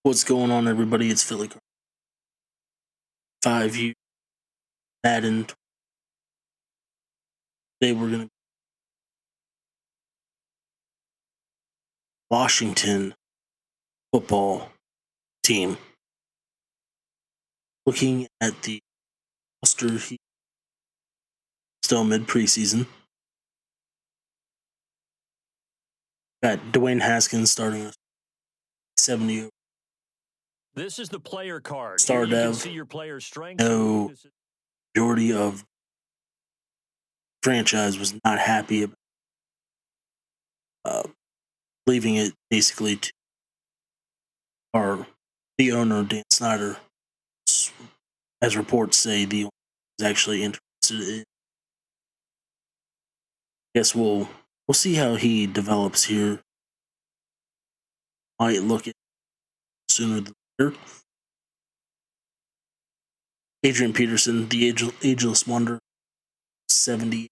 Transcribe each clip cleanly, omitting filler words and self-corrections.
What's going on, everybody? It's Philly. 5U Madden. Today we're going to Washington football team. Looking at the roster, still mid preseason. Got Dwayne Haskins starting 70. This is the player card. Star dev. See your player strengths. No, majority of franchise was not happy about leaving it basically to the owner, Dan Snyder. As reports say, the owner is actually interested in. Guess we'll see how he develops here. Might look at sooner than later. Adrian Peterson, the ageless wonder, 70.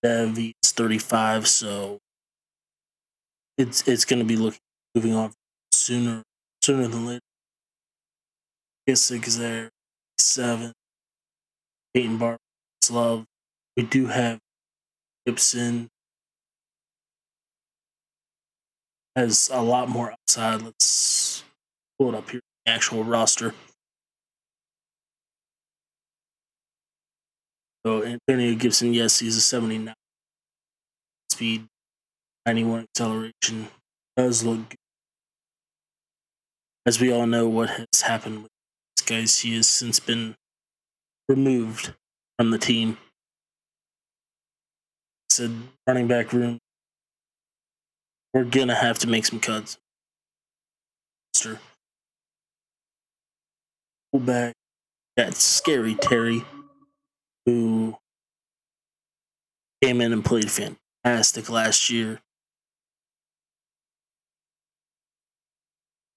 Dev is 35, so it's going to be moving on sooner than later. Kissick is there, 7. Peyton Barber, Love. We do have Gibson. Has a lot more upside. Let's pull it up here, the actual roster. So Antonio Gibson, yes, he's a 79 speed, 91 acceleration. Does look good. As we all know what has happened with this guy, he has since been removed from the team. Said running back room, we're gonna have to make some cuts. Fullback, that Scary Terry, who came in and played fantastic last year.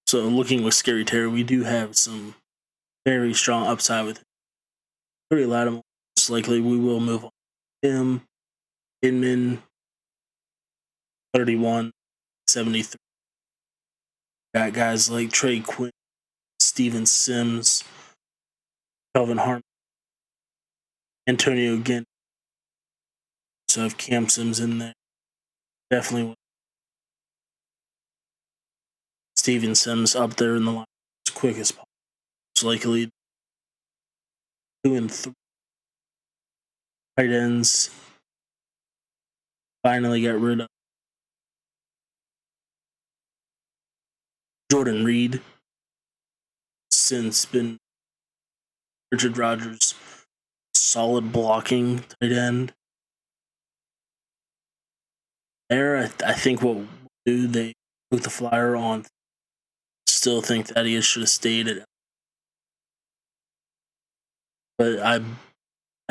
So looking with Scary Terry, we do have some very strong upside with him. Pretty Latimer, most likely we will move on. Him, Inman, 31, 73. Got guys like Trey Quinn, Steven Sims, Kelvin Harmon, Antonio again. So I have Cam Sims in there. Definitely Steven Sims up there in the line as quick as possible. Most likely 2 and 3 tight ends. Finally got rid of Jordan Reed. Since been Richard Rodgers, solid blocking tight end. There, I think what we'll do, they took the flyer on. Still think that he should have stayed at. But I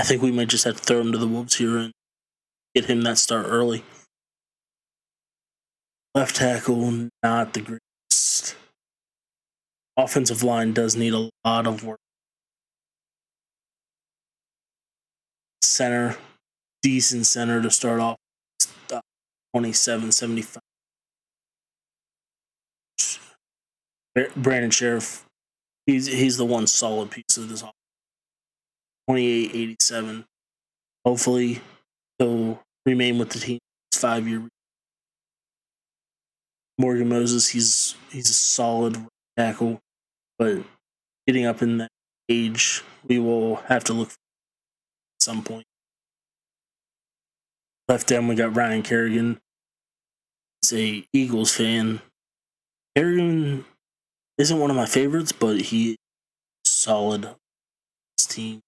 think we might just have to throw him to the Wolves here and get him that start early. Left tackle, not the greatest. Offensive line does need a lot of work. Center, decent center to start off. 27-75. Brandon Sheriff, he's the one solid piece of this offense. 28-87. Hopefully, he'll remain with the team. 5-year. Morgan Moses, he's a solid tackle, but getting up in that age, we will have to look for at some point. Left end, we got Ryan Kerrigan. He's a Eagles fan. Kerrigan isn't one of my favorites, but he is solid. His team.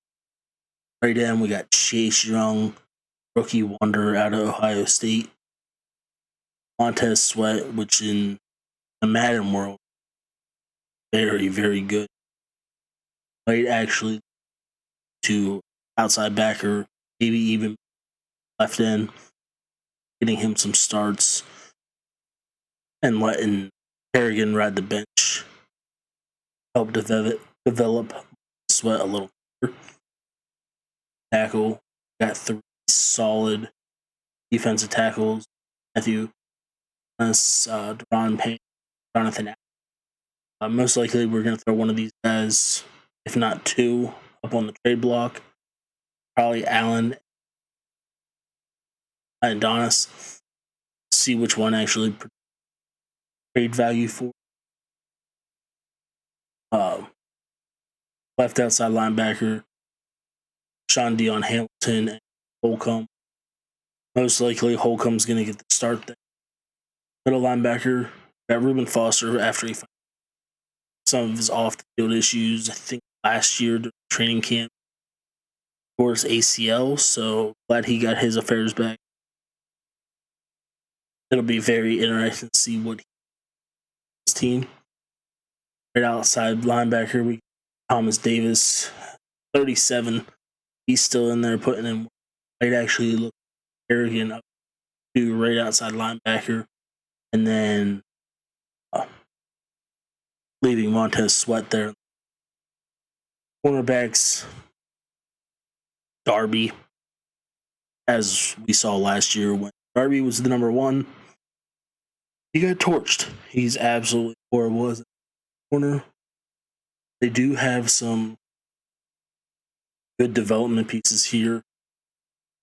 Right end, we got Chase Young, rookie wonder out of Ohio State. Montez Sweat, which in the Madden world, very, very good. Might actually to outside backer, maybe even left end, getting him some starts and letting Kerrigan ride the bench, help develop Sweat a little better. Tackle, got 3 solid defensive tackles. Matthew, Deron Payne, Jonathan Most likely, we're going to throw one of these guys, if not two, up on the trade block. Probably Allen and Adonis. See which one actually trade value for. Left outside linebacker, Sean Dion Hamilton and Holcomb. Most likely, Holcomb's going to get the start there. Middle linebacker, got Reuben Foster after he found some of his off the field issues. I think last year during training camp for his ACL. So glad he got his affairs back. It'll be very interesting to see what his team. Right outside linebacker, we Thomas Davis, 37. He's still in there putting in. Might actually look arrogant up to right outside linebacker, and then leaving Montez Sweat there. Cornerbacks, Darby, as we saw last year when Darby was the number one, he got torched. He's absolutely horrible as a corner. They do have some good development pieces here.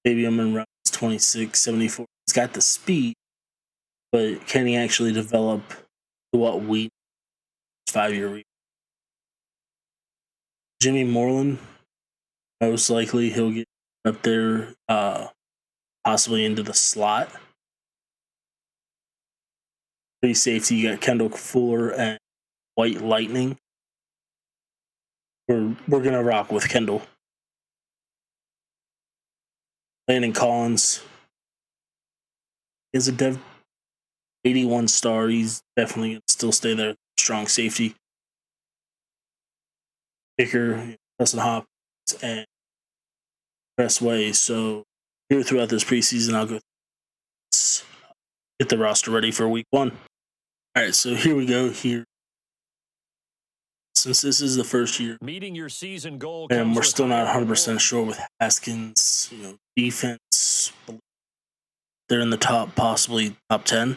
Fabian Monroe is 26, 74. He's got the speed, but can he actually develop to what we need 5-year? Jimmy Moreland, most likely he'll get up there, possibly into the slot. Free safety, you got Kendall Fuller and White Lightning. We're gonna rock with Kendall. Landon Collins is a dev 81 star. He's definitely gonna still stay there. Strong safety. Kicker, Dustin Hopkins, and best way. So here throughout this preseason, I'll go get the roster ready for week 1. All right, so here we go. Here, since this is the first year, meeting your season goal, and we're still not 100% sure with Haskins. Defense, they're in the top, possibly top 10.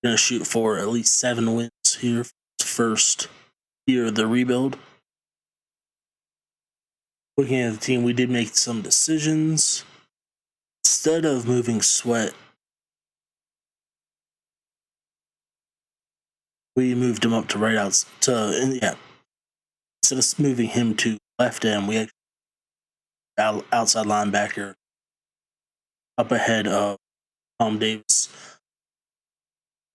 Going to shoot for at least 7 wins here for the first year of the rebuild. Looking at the team, we did make some decisions. Instead of moving Sweat, we moved him up to right out instead of moving him to left end, we actually outside linebacker up ahead of Tom Davis.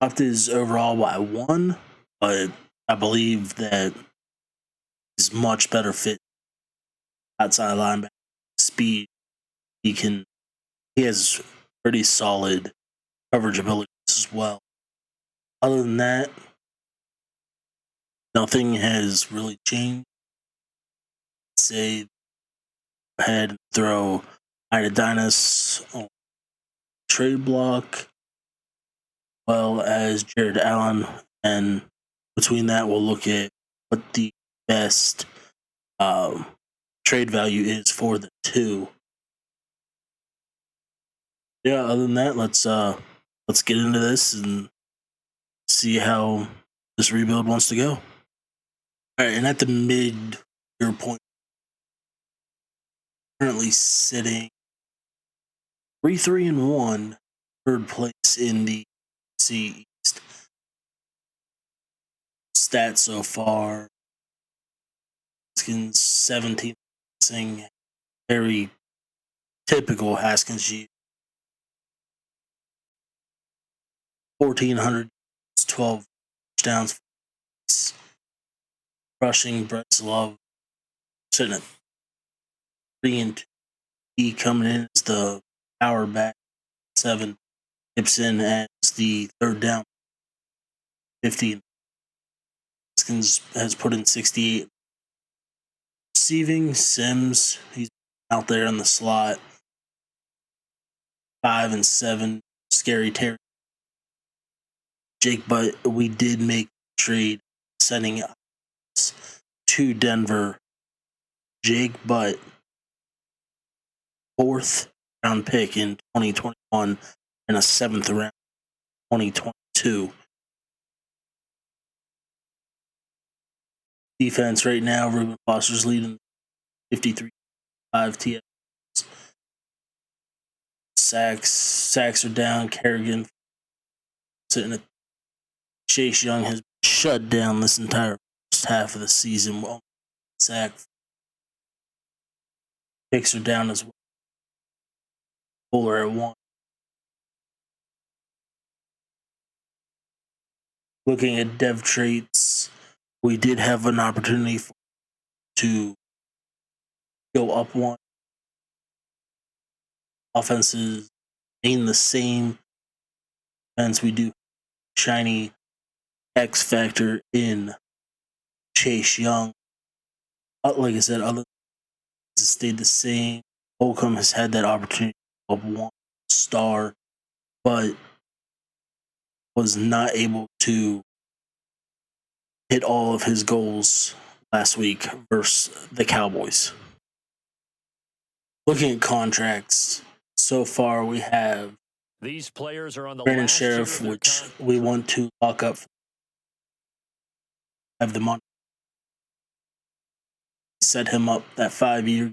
Upped his overall by 1, but I believe that he's much better fit outside linebacker. Speed, he has pretty solid coverage abilities as well. Other than that, nothing has really changed. Say, go ahead and throw Idadynas on trade block, well as Jared Allen, and between that, we'll look at what the best trade value is for the two. Yeah, other than that, let's get into this and see how this rebuild wants to go. All right, and at the mid-year point, currently sitting 3-3-1, third place in the C East. Stats so far: Haskins 17, very typical Haskins year. 1,400, 12 touchdowns. Rushing, Bryce Love sitting at 3-2. He coming in as the power back, 7. Gibson as the third down, 50. Haskins has put in 68. Receiving, Sims, he's out there in the slot, 5 and 7. Scary Terry. Jake Butt, we did make a trade sending us to Denver. Jake Butt, 4th round pick in 2021 and a 7th round 2022. defense right now, Reuben Foster's leading 53-5 TFs. Sacks are down. Kerrigan sitting at Chase Young has been shut down this entire first half of the season. Well, sack picks are down as well. Fuller at 1. Looking at dev traits, we did have an opportunity to go up 1. Offenses remain the same. Hence, we do shiny X factor in Chase Young. Like I said, other has stayed the same. Holcomb has had that opportunity of 1 star, but was not able to hit all of his goals last week versus the Cowboys. Looking at contracts, so far we have These players are on the Brandon last Sheriff, year of which we want to lock up. Have the money. Set him up that 5-year,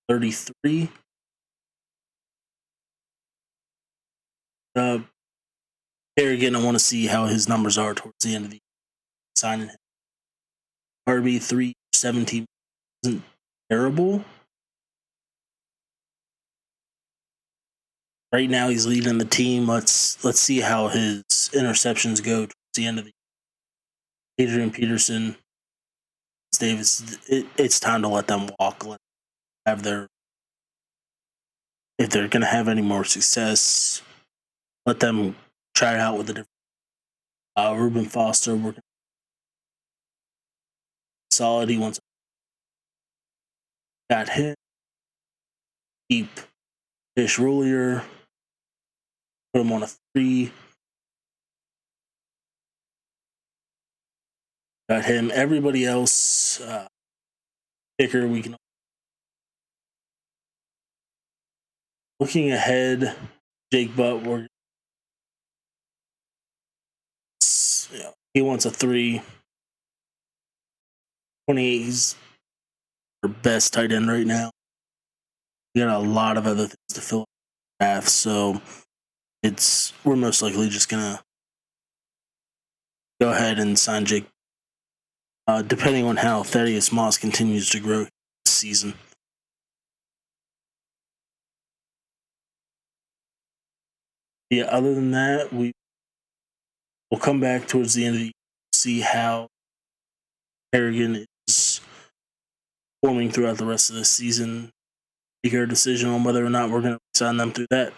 33. Kerrigan, I want to see how his numbers are towards the end of the year. Signing him. RB 317 isn't terrible. Right now he's leading the team. Let's see how his interceptions go towards the end of the year. Adrian Peterson, Davis, it's time to let them walk. Let them have their, if they're going to have any more success, let them try it out with a different. Reuben Foster working solid. He wants got hit. Keep Fish Rulier. Put him on a 3. Got him. Everybody else, kicker, we can. Looking ahead, Jake Butt, he wants a 3. 28, he's our best tight end right now. We got a lot of other things to fill up the draft, so we're most likely just gonna go ahead and sign Jake. Depending on how Thaddeus Moss continues to grow this season. Yeah, other than that, we'll come back towards the end of the year, see how Kerrigan is forming throughout the rest of the season. Make our decision on whether or not we're going to sign them through that.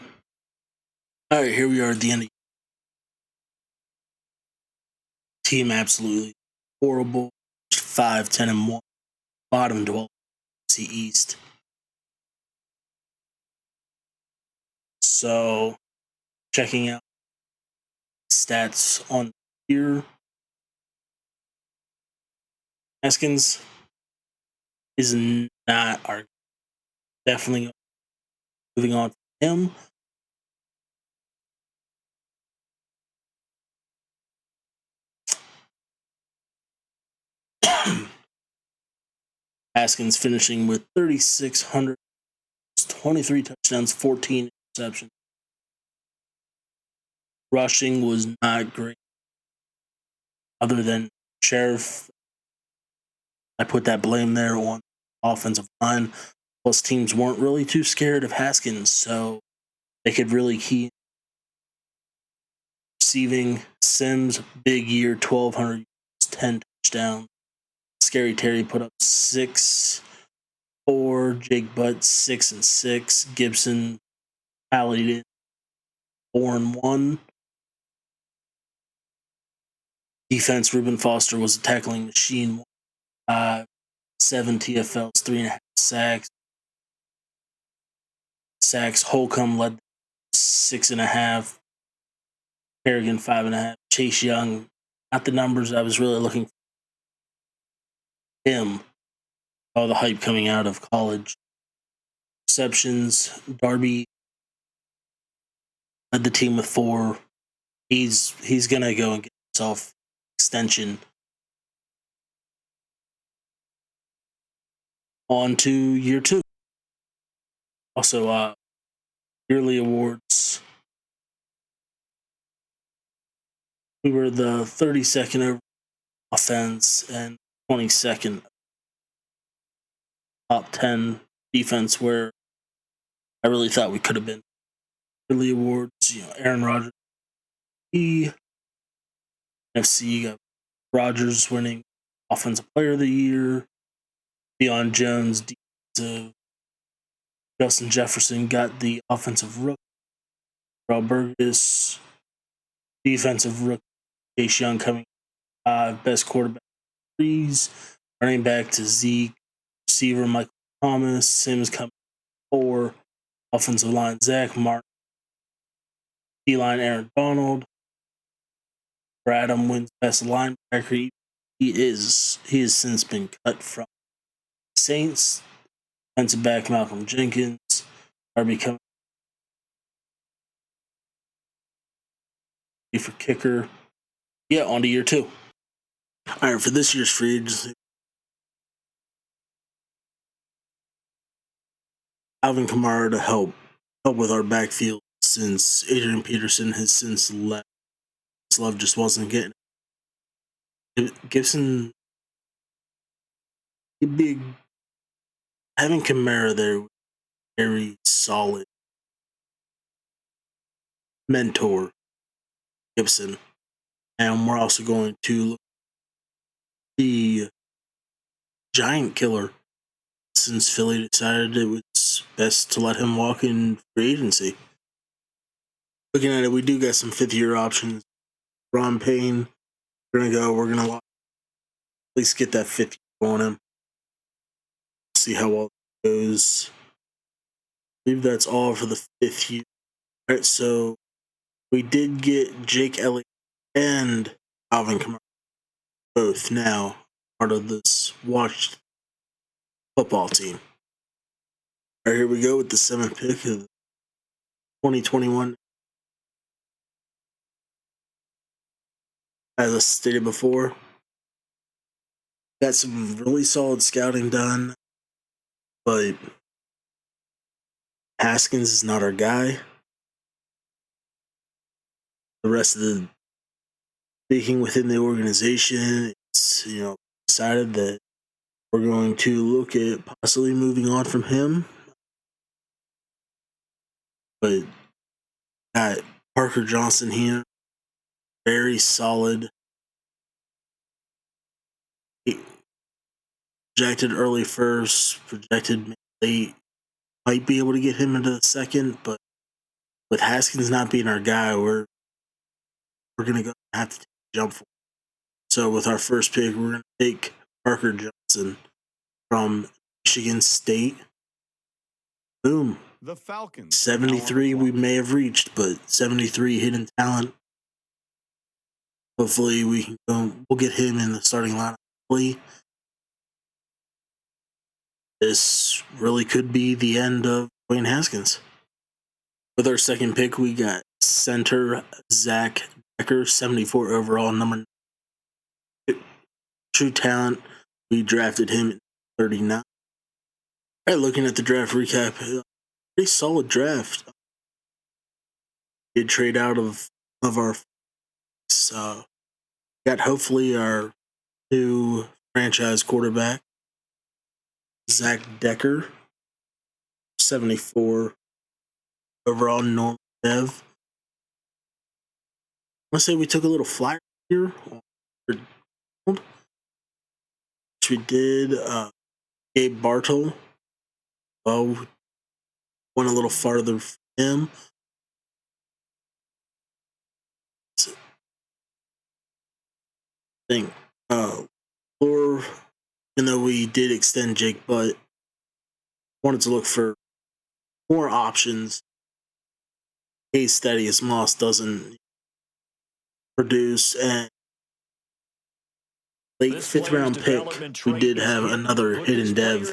All right, here we are at the end of the team. Absolutely horrible. 5-10-1. Bottom 12 East. So, checking out stats on here. Haskins is not our. Definitely moving on from him. Haskins finishing with 3,600, 23 touchdowns, 14 interceptions. Rushing was not great. Other than Sheriff, I put that blame there on offensive line. Plus, teams weren't really too scared of Haskins, so they could really key receiving. Sims, big year, 1,200, 10 touchdowns. Scary Terry put up 6-4. Jake Butt 6-6. Gibson tallied in 4-1. Defense, Reuben Foster was a tackling machine. 7 TFLs, 3.5 sacks. Holcomb led 6.5. Kerrigan 5.5. Chase Young, not the numbers I was really looking for. Him, all the hype coming out of college. Receptions, Darby led the team with 4. He's gonna go and get himself extension. On to year two. Also, yearly awards. We were the 32nd over offense and 22nd top 10 defense, where I really thought we could have been. Yearly awards, Aaron Rodgers, NFC got Rodgers winning Offensive Player of the Year. Deion Jones, defensive. Justin Jefferson got the Offensive Rookie. Rob Burgess, Defensive Rookie. Chase Young coming best quarterback. Breeze, running back to Zeke, receiver Michael Thomas, Sims coming 4, offensive line Zach Martin, D-line Aaron Donald, Bradham wins best linebacker. He has since been cut from Saints. Defensive back Malcolm Jenkins are becoming for kicker. Yeah, on to year two. All right, for this year's free agency, Alvin Kamara to help with our backfield since Adrian Peterson has since left. Love just wasn't getting it. Gibson, big having Kamara there, very solid mentor. Gibson, and we're also going to look at the giant killer since Philly decided it was best to let him walk in free agency. Looking at it, we do get some fifth-year options. Ron Payne, we're gonna at least get that fifth year on him. See how well it goes. I believe that's all for the fifth year. All right, so we did get Jake Elliott and Alvin Kamara both now part of this watched football team. All right, here we go with the 7th pick of 2021. As I stated before, got some really solid scouting done, but Haskins is not our guy. The rest of the speaking within the organization, it's decided that we're going to look at possibly moving on from him. But got Parker Johnson here, very solid. Projected early first, projected late. Might be able to get him into the second, but with Haskins not being our guy, we're gonna have to take a jump for him. So with our first pick, we're gonna take Parker Johnson from Michigan State. Boom. The Falcons. 73 we may have reached, but 73 hidden talent. Hopefully we'll get him in the starting lineup. Hopefully. This really could be the end of Dwayne Haskins. With our second pick, we got center Zach Decker, 74 overall, number 9. True talent. We drafted him in 39. All right, looking at the draft recap, pretty solid draft. Did trade out of our got hopefully our new franchise quarterback, Zach Decker, 74 overall, normal dev. Let's say we took a little flyer here, which we did. Gabe Bartle, went a little farther for him. Thing, or even though we did extend Jake Butt, wanted to look for more options in case Thaddeus Moss doesn't produce. And late fifth round pick, we did have another hidden dev,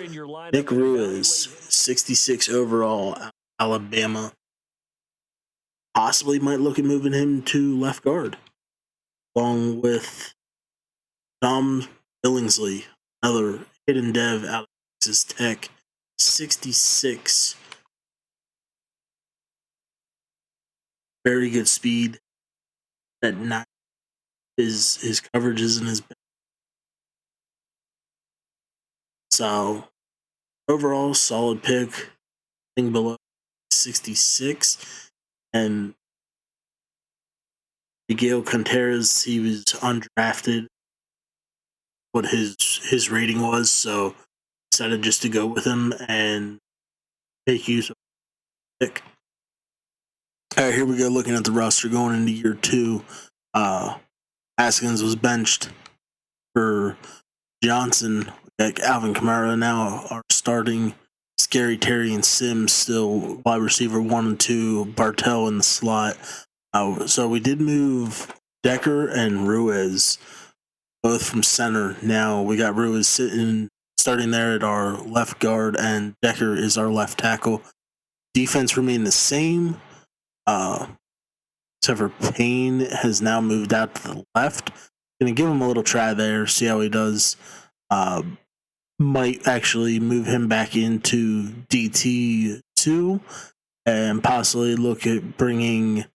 Nick Ruiz, 66 overall, Alabama. Possibly might look at moving him to left guard, along with Tom Billingsley, another hidden dev out of Texas Tech, 66. Very good speed. That not his coverage isn't as bad. So overall, solid pick. Thing below 66, and Miguel Contreras, he was undrafted. What his rating was, so decided just to go with him and make use of the pick. All right, here we go. Looking at the roster going into year 2, Haskins was benched for Johnson. Alvin Kamara now are starting. Scary Terry and Sims still wide receiver 1 and 2. Bartell in the slot. So we did move Decker and Ruiz, both from center. Now we got Ruiz starting there at our left guard, and Decker is our left tackle. Defense remained the same, except for Payne has now moved out to the left. Gonna give him a little try there, see how he does. Might actually move him back into DT2 and possibly look at bringing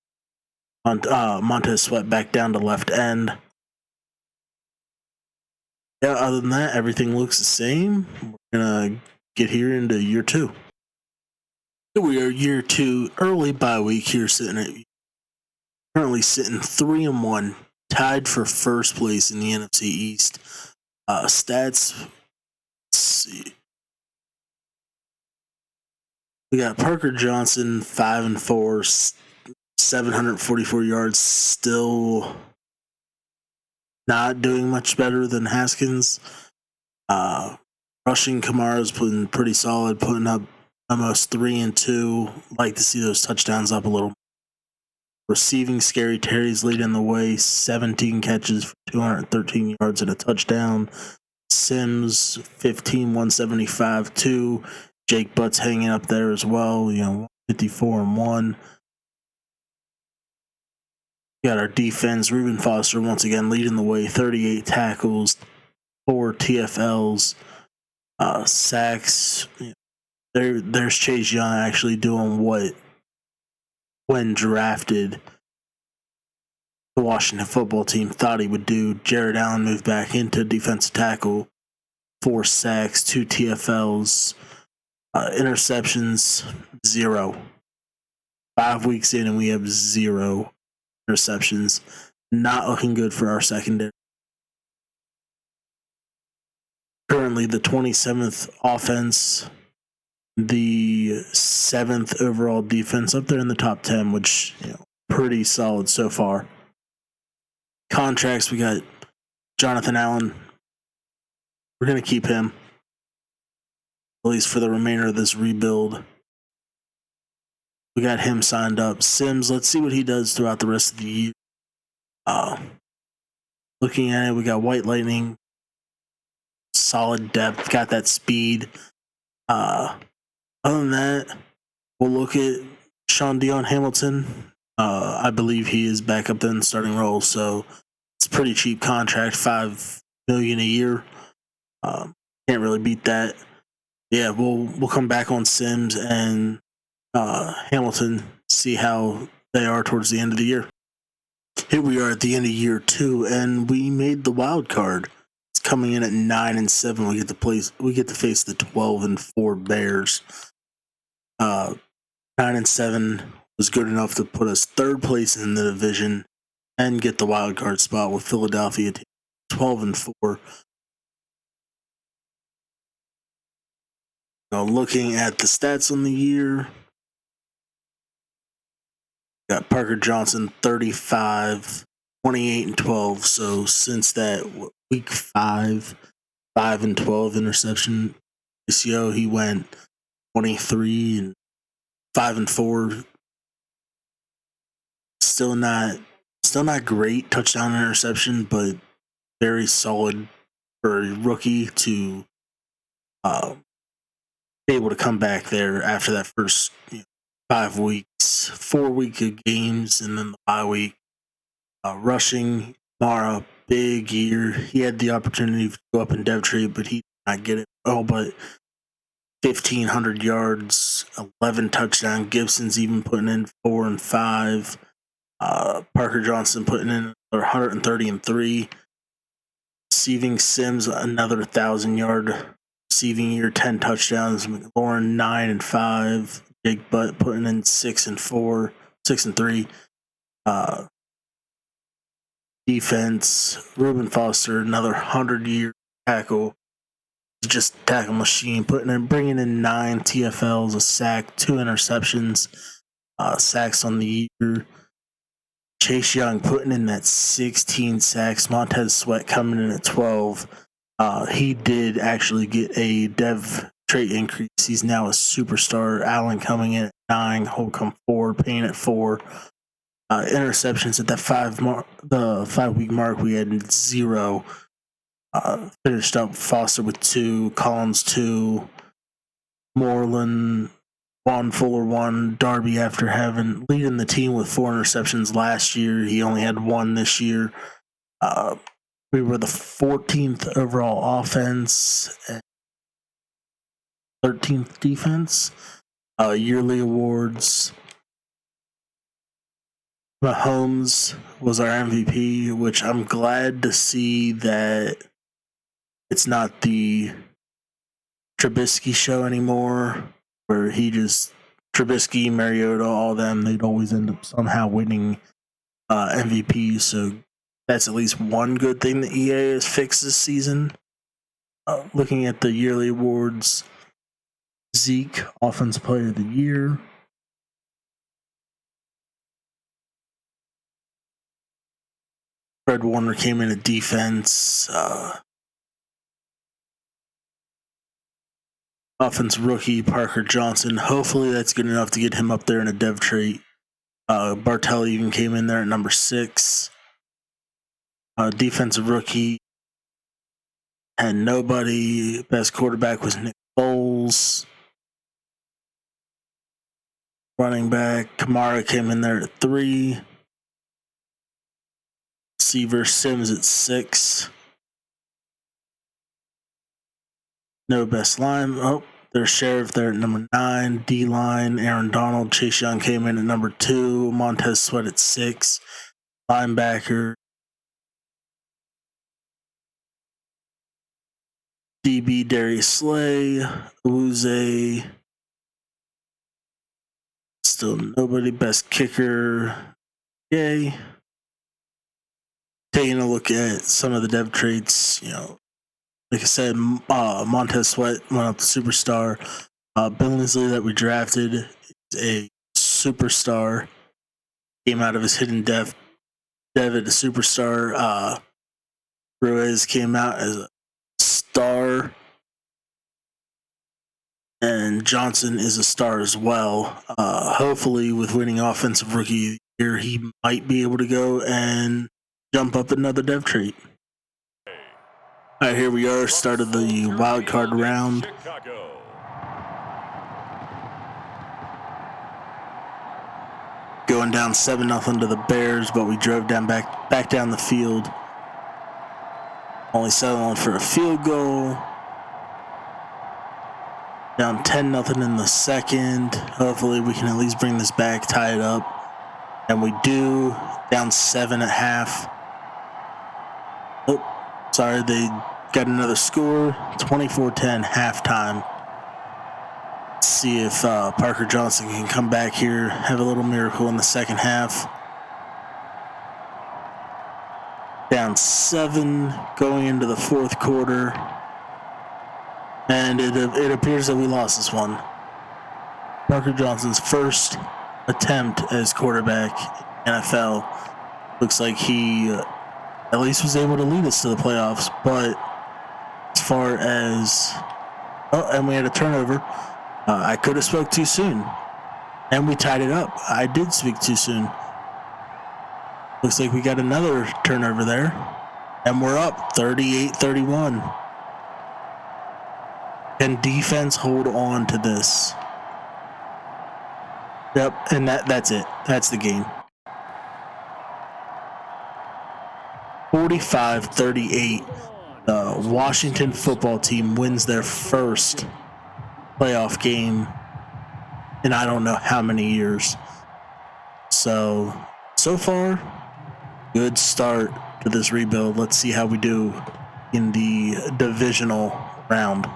Montez Sweat back down to left end. Yeah, other than that, everything looks the same. We're gonna get here into year 2. Here we are, year 2, early bye week here, currently sitting 3-1, tied for first place in the NFC East. Stats. Let's see. We got Parker Johnson, 5-4, 744 yards, still not doing much better than Haskins. Rushing Kamara's been pretty solid, putting up almost 3-2. Like to see those touchdowns up a little. Receiving, Scary Terry's leading the way, 17 catches for 213 yards and a touchdown. Sims, 15, 175, 2. Jake Butts hanging up there as well, 54 and 1. We got our defense, Reuben Foster once again leading the way, 38 tackles, 4 TFLs, sacks. There's Chase Young actually doing what, when drafted, the Washington football team thought he would do. Jared Allen moved back into defensive tackle, 4 sacks, 2 TFLs, interceptions, 0. 5 weeks in and we have 0 interceptions. Not looking good for our secondary. Currently the 27th offense, the 7th overall defense, up there in the top 10, which, pretty solid so far. Contracts, we got Jonathan Allen. We're going to keep him, at least for the remainder of this rebuild. We got him signed up. Sims, let's see what he does throughout the rest of the year. Looking at it, we got White Lightning, solid depth, got that speed. Other than that, we'll look at Sean Dion Hamilton. I believe he is back up in the starting role, so it's a pretty cheap contract, $5 million a year. Can't really beat that. Yeah, we'll come back on Sims and Hamilton, see how they are towards the end of the year. Here we are at the end of year 2, and we made the wild card. It's coming in at 9-7. We get to face the 12-4 Bears. 9-7 was good enough to put us 3rd place in the division and get the wild card spot with Philadelphia 12-4. Looking at the stats on the year, got Parker Johnson 35, 28-12. So since that week 5 and 12 interception ratio, he went 23 and 5-4. Still not great touchdown interception, but very solid for a rookie to be able to come back there after that first 5 weeks, 4 week of games, and then the bye week. Rushing, Mara, big year. He had the opportunity to go up in dev trade, but he did not get it. Oh, but 1,500 yards, 11 touchdowns. Gibson's even putting in 4 and 5. Parker Johnson putting in 130 and 3. Receiving Sims another 1,000-yard receiving year, 10 touchdowns. McLaurin 9 and 5. Jake Butt putting in 6 and 4, 6 and 3. Defense, Reuben Foster another 100-year tackle. Just tackle machine, bringing in 9 TFLs, a sack, 2 interceptions, sacks on the year. Chase Young putting in that 16 sacks. Montez Sweat coming in at 12. He did actually get a dev trait increase. He's now a superstar. Allen coming in at 9, Holcomb 4, Payne at 4. Interceptions at that 5-week mark, we had 0. Finished up Foster with 2, Collins 2, Moreland 1, Fuller 1, Darby after leading the team with 4 interceptions last year. He only had 1 this year. We were the 14th overall offense and 13th defense. Yearly awards. Mahomes was our MVP, which I'm glad to see that it's not the Trubisky show anymore, where Trubisky, Mariota, all them, they'd always end up somehow winning MVP. So that's at least one good thing that EA has fixed this season. Looking at the yearly awards, Zeke, Offensive Player of the Year. Fred Warner came in at defense. Offense rookie, Parker Johnson. Hopefully that's good enough to get him up there in a dev trait. Bartelli even came in there at number 6. Defensive rookie had nobody. Best quarterback was Nick Foles. Running back, Kamara came in there at 3. Receiver, Sims at 6. No best line. Oh, there's Sheriff there at number 9. D-line, Aaron Donald. Chase Young came in at number 2. Montez Sweat at 6. Linebacker, DB, Darius Slay. Uze. Still nobody. Best kicker, yay. Taking a look at some of the dev traits, like I said, Montez Sweat went up to superstar. Billingsley that we drafted is a superstar. Came out of his hidden dev at a superstar. Ruiz came out as a star. And Johnson is a star as well. Hopefully, with winning Offensive Rookie of the Year, he might be able to go and jump up another dev trait. All right, here we are. Started the wild card round. Going down 7-0 to the Bears, but we drove back down the field. Only settling for a field goal. Down 10-0 in the second. Hopefully we can at least bring this back, tie it up. And we do. Down 7 at half. Oh, sorry, they got another score. 24-10 halftime. Let's see if Parker Johnson can come back here, have a little miracle in the second half. Down 7 going into the fourth quarter. And it appears that we lost this one. Parker Johnson's first attempt as quarterback in NFL. Looks like he at least was able to lead us to the playoffs. But as far as... Oh, and we had a turnover. I could have spoke too soon. And we tied it up. I did speak too soon. Looks like we got another turnover there. And we're up 38-31. Can defense hold on to this? Yep, and that's it. That's the game. 45-38. The Washington football team wins their first playoff game in I don't know how many years. So far, good start to this rebuild. Let's see how we do in the divisional round.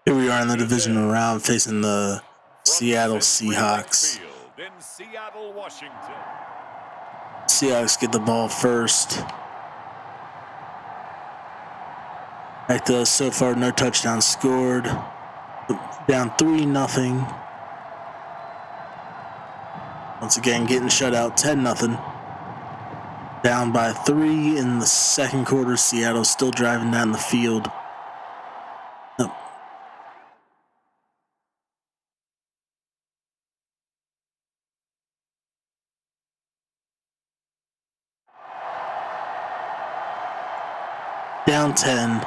Here we are in the divisional round facing the Seattle Seahawks. Seahawks get the ball first. Back to us so far, no touchdowns scored. Down 3-0. Once again, getting shut out 10-0. Down by 3 in the second quarter. Seattle still driving down the field. Down 10.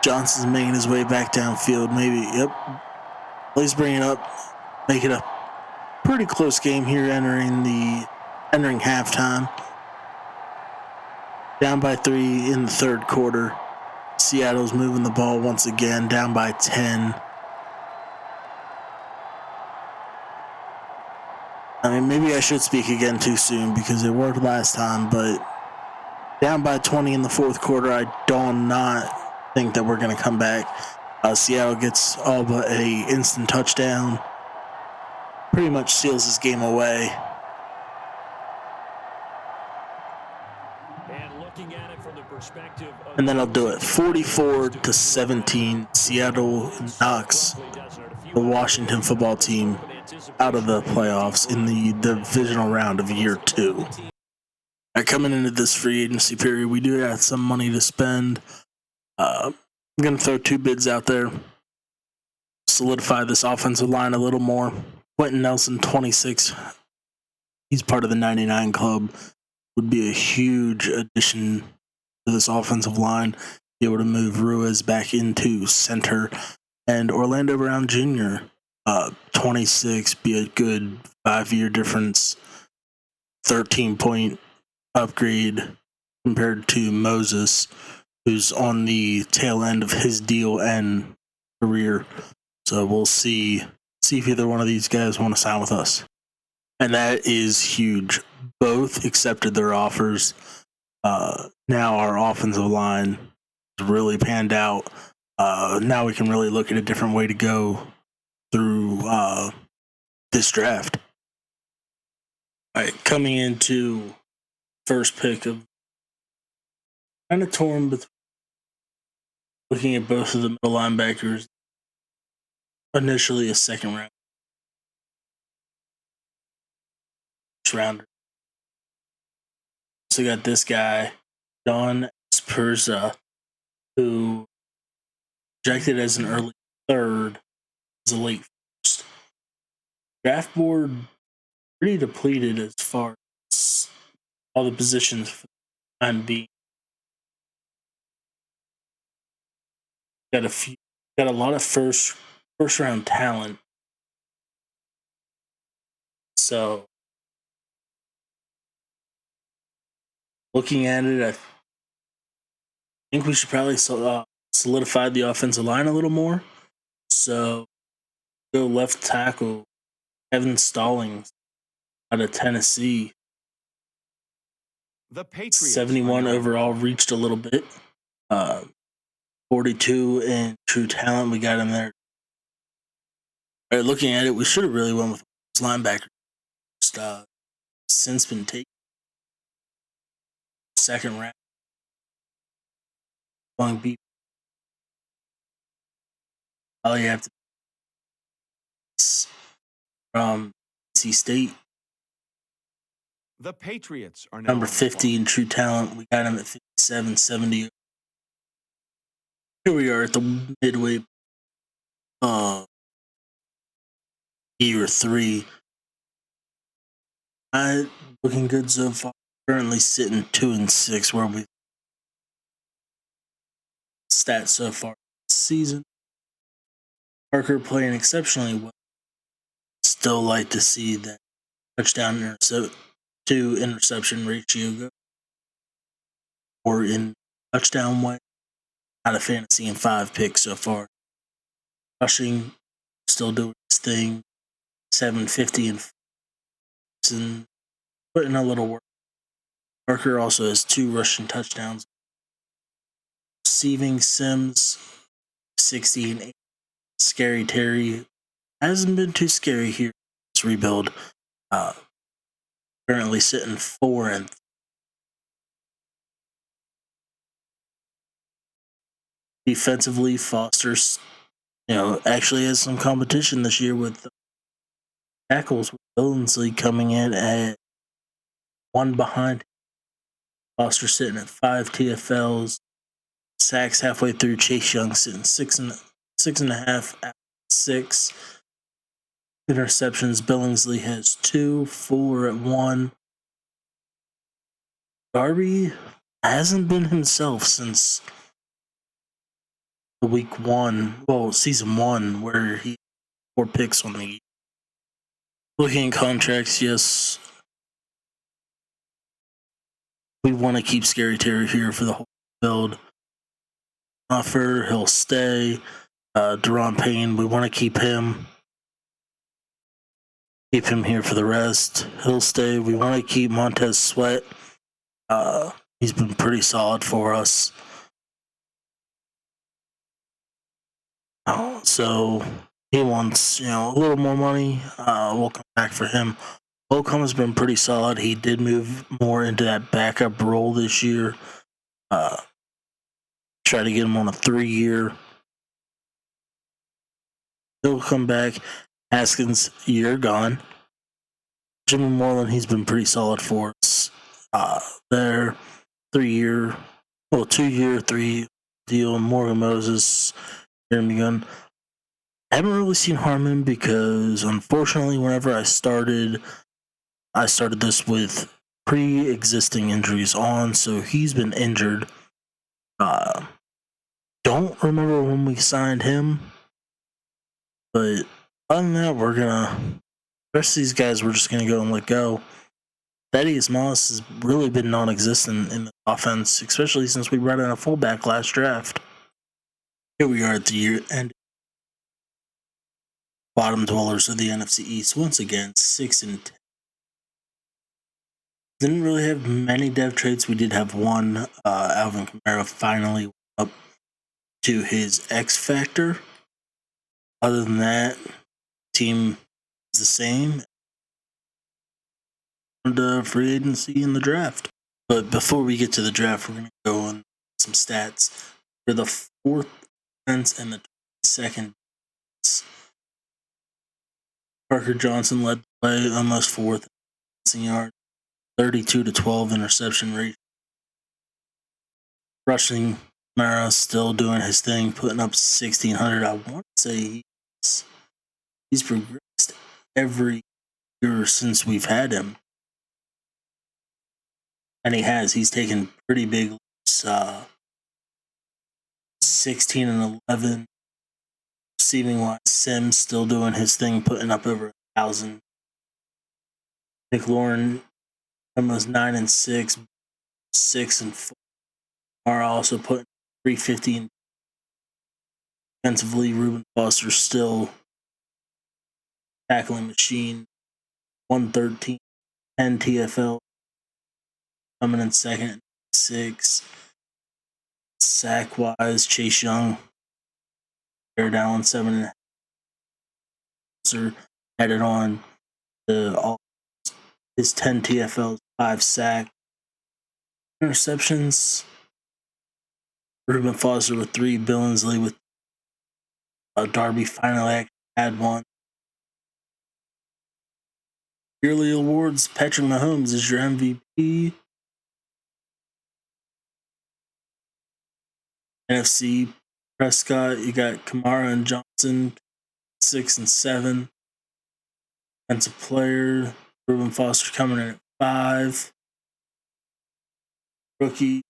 Johnson's making his way back downfield. Maybe, yep. Please bring it up. Make it a pretty close game here entering halftime. Down by 3 in the third quarter. Seattle's moving the ball once again, down by 10. I mean, maybe I should speak again too soon because it worked last time, but down by 20 in the fourth quarter, I do not think that we're going to come back. Seattle gets all but a instant touchdown. Pretty much seals this game away. And then I'll do it. 44-17. Seattle knocks the Washington football team out of the playoffs in the divisional round of year 2. Right, coming into this free agency period, we do have some money to spend. I'm going to throw 2 bids out there. Solidify this offensive line a little more. Quentin Nelson, 26. He's part of the 99 club. Would be a huge addition to this offensive line. Be able to move Ruiz back into center. And Orlando Brown Jr., 26, be a good 5-year difference. 13-point upgrade compared to Moses, who's on the tail end of his deal and career. So we'll see if either one of these guys want to sign with us. And that is huge. Both accepted their offers. Now our offensive line has really panned out. Now we can really look at a different way to go through this draft. All right, coming into first pick of kind of torn between looking at both of the middle linebackers. Initially a second rounder. So got this guy, Don Spurza, who projected as an early third, as a late first. Draft board pretty depleted as far as all the positions for the time being. Got a lot of first round talent. So looking at it, I think we should probably solidify the offensive line a little more. So go left tackle, Kevin Stallings out of Tennessee. The Patriots 71 overall, reached a little bit. 42 in true talent, we got him there. All right, looking at it, we should have really went with linebacker. Just, since been taken second round. Long beat. All you have to from NC State. The Patriots are number 50 in true talent. We got him at 57, 70. Here we are at the midway year 3. Looking good so far. Currently sitting 2-6 where we stats so far this season. Parker playing exceptionally well. Still like to see that touchdown to interception ratio go. Or in touchdown way. Not a fantasy in 5 picks so far. Rushing, still doing his thing. 750 and putting a little work. Parker also has 2 rushing touchdowns. Receiving, Sims 60 and 8. Scary Terry hasn't been too scary here. This rebuild. Currently sitting 4 and defensively. Foster's, actually has some competition this year with tackles, with Billingsley coming in at 1 behind. Foster sitting at 5 TFLs. Sacks halfway through. Chase Young sitting 6.5 at 6. Interceptions. Billingsley has 2, 4 at 1. Darby hasn't been himself since season 1, where he 4 picks on the year. Looking at contracts, yes, we want to keep Scary Terry here for the whole build. Offer, he'll stay. Deron Payne, we want to keep him. Keep him here for the rest. He'll stay. We want to keep Montez Sweat. He's been pretty solid for us. So he wants, a little more money. We'll come back for him. Holcomb has been pretty solid. He did move more into that backup role this year. Try to get him on a 3-year. He'll come back. Haskins, year gone. Jimmy Moreland, he's been pretty solid for us. There, 3-year, 2-year, 3 deal. Morgan Moses, Jeremy Gunn. I haven't really seen Harmon because, unfortunately, whenever I started this with pre-existing injuries on, so he's been injured. Don't remember when we signed him, but other than that, the rest of these guys we're just gonna go and let go. Thaddeus Moss has really been non-existent in the offense, especially since we brought in a fullback last draft. Here we are at the year end. Bottom dwellers of the NFC East once again, 6 and 10. Didn't really have many dev traits. We did have one. Alvin Kamara finally went up to his X factor. Other than that, team is the same. And free agency in the draft. But before we get to the draft, we're going to go on some stats for the 4th defense and the 22nd. Parker Johnson led the way, almost 4th in yards, 32-12 interception rate. Rushing, Mara still doing his thing, putting up 1,600. I want to say he's progressed every year since we've had him. And he has. He's taken pretty big leaps. 16 and 11. Receiving wise, Sims still doing his thing, putting up over 1,000. McLaurin almost 9 and 6, 6 and 4. Are also putting 350. Defensively, Reuben Foster still tackling machine. 113, 10 TFL. Coming in second, 6. Sack wise, Chase Young. They're down 7.5. Headed on to all his 10 TFLs, 5 sack. Interceptions. Reuben Foster with 3. Billingsley with Darby finally had one. Yearly awards. Patrick Mahomes is your MVP. NFC Prescott, you got Kamara and Johnson, 6 and 7. Defensive player, Reuben Foster coming in at 5. Rookies,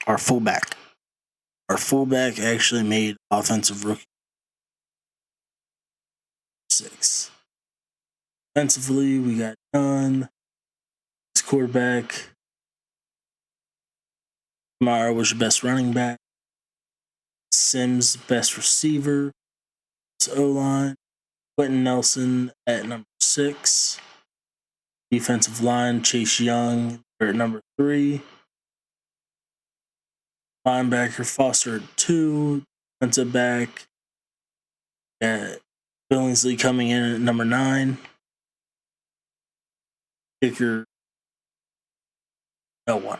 our fullback. Our fullback actually made offensive rookie 6. Defensively, we got Dunn. His quarterback. Kamara was your best running back. Sims, best receiver. O-line. Quentin Nelson at number 6. Defensive line, Chase Young at number 3. Linebacker, Foster at 2. Defensive back, Billingsley coming in at number 9. Kicker, no one.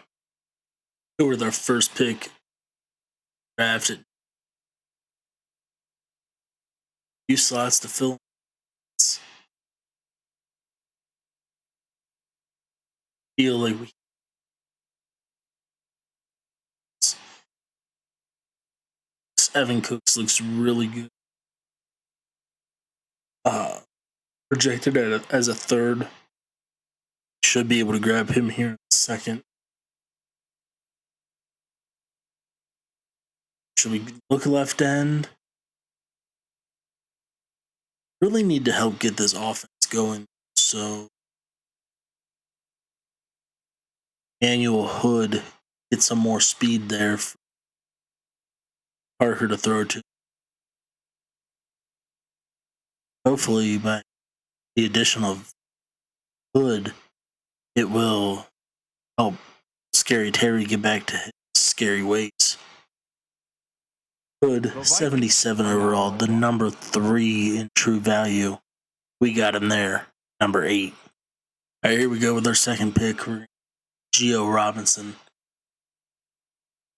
Who were their first pick drafted? Few slots to fill. Feel like we Evan Cooks looks really good. Projected as a third. Should be able to grab him here in a second. Should we look left end? Really need to help get this offense going. So Manuel Hood get some more speed there for Parker to throw to. Hopefully, by the addition of Hood, it will help Scary Terry get back to his scary ways. Hood, 77 overall, the number 3 in true value. We got him there, number 8. All right, here we go with our second pick. Gio Robinson,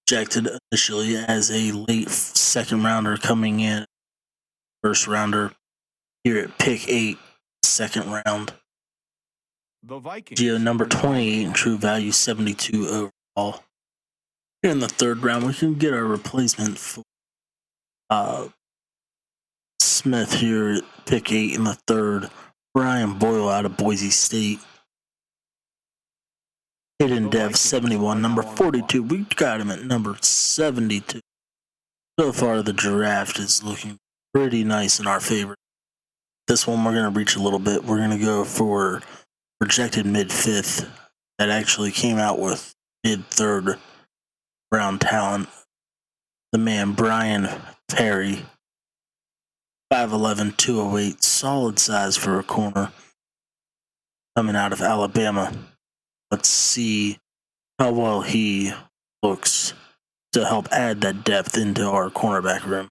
projected initially as a late second rounder, coming in first rounder here at pick 8, second round. The Vikings. Gio, number 28 in true value, 72 overall. Here in the third round, we can get our replacement for Smith here at pick 8 in the third. Brian Boyle out of Boise State. Hidden Dev 71, number 42. We got him at number 72. So far, the draft is looking pretty nice in our favor. This one, we're going to reach a little bit. We're going to go for projected mid-5th that actually came out with mid-3rd round talent. The man, Brian Perry, 5'11", 208, solid size for a corner, coming out of Alabama. Let's see how well he looks to help add that depth into our cornerback room.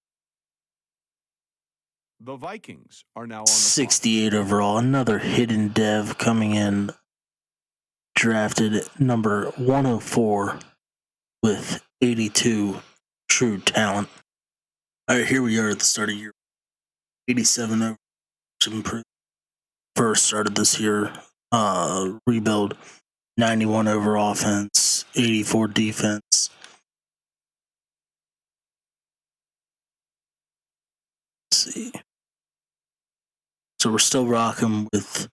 The Vikings are now on the 68 overall, another hidden dev coming in, drafted number 104 with 82 true talent. All right, here we are at the start of year 87 over. First started this year, rebuild, 91 over offense, 84 defense. Let's see. So we're still rocking with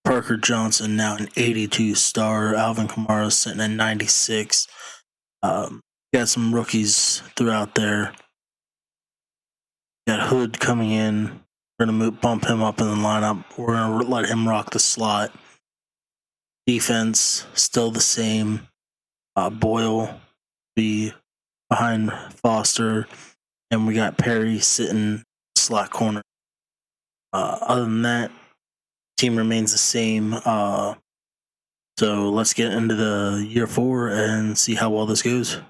Parker Johnson, now an 82 star. Alvin Kamara sitting at 96. Got some rookies throughout there. Got Hood coming in. We're going to bump him up in the lineup. We're going to let him rock the slot. Defense, still the same. Boyle be behind Foster. And we got Perry sitting slot corner. Other than that, team remains the same. So let's get into the year 4 and see how well this goes. All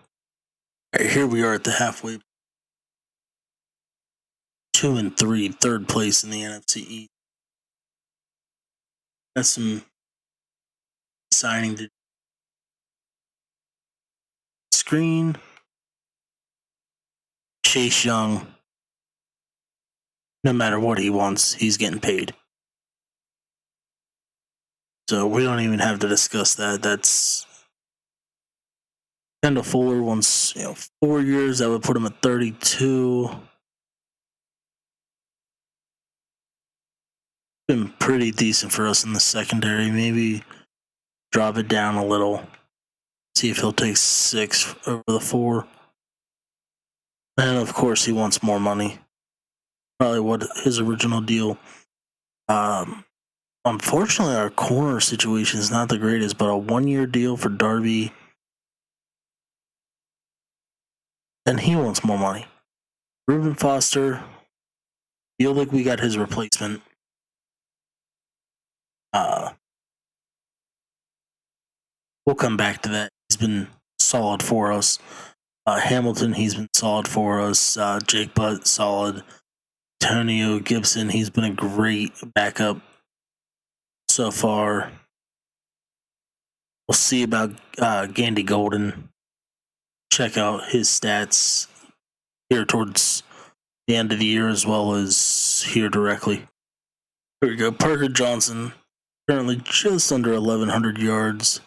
right, here we are at the halfway. 2-3, third place in the NFC East. That's some signing to screen. Chase Young, no matter what he wants, he's getting paid. So we don't even have to discuss that. That's Kendall Fuller wants 4 years. That would put him at 32. Been pretty decent for us in the secondary. Maybe drop it down a little. See if he'll take 6 over the 4. And of course, he wants more money. Probably what his original deal. Unfortunately, our corner situation is not the greatest, but a 1-year deal for Darby. And he wants more money. Reuben Foster, feel like we got his replacement. We'll come back to that. He's been solid for us. Hamilton, he's been solid for us. Jake Butt, solid. Antonio Gibson, he's been a great backup so far. We'll see about Gandy Golden. Check out his stats here towards the end of the year as well as here directly. Here we go. Parker Johnson, currently just under 1,100 yards,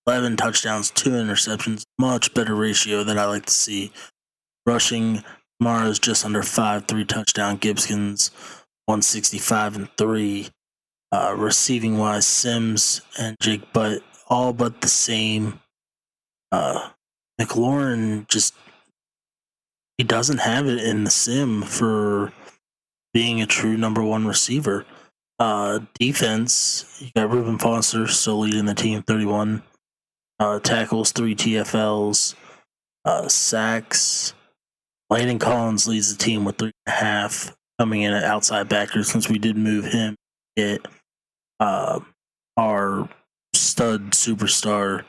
11 touchdowns, 2 interceptions. Much better ratio that I like to see. Rushing, Mara's just under 5, 3 touchdown. Gibson's 165 and 3. Receiving wise, Sims and Jake Butt all but the same. McLaurin he doesn't have it in the sim for being a true number one receiver. Defense, you got Reuben Foster still leading the team, 31 tackles, 3 TFLs, sacks. Landon Collins leads the team with 3.5, coming in at outside backer since we did move him. Get our stud superstar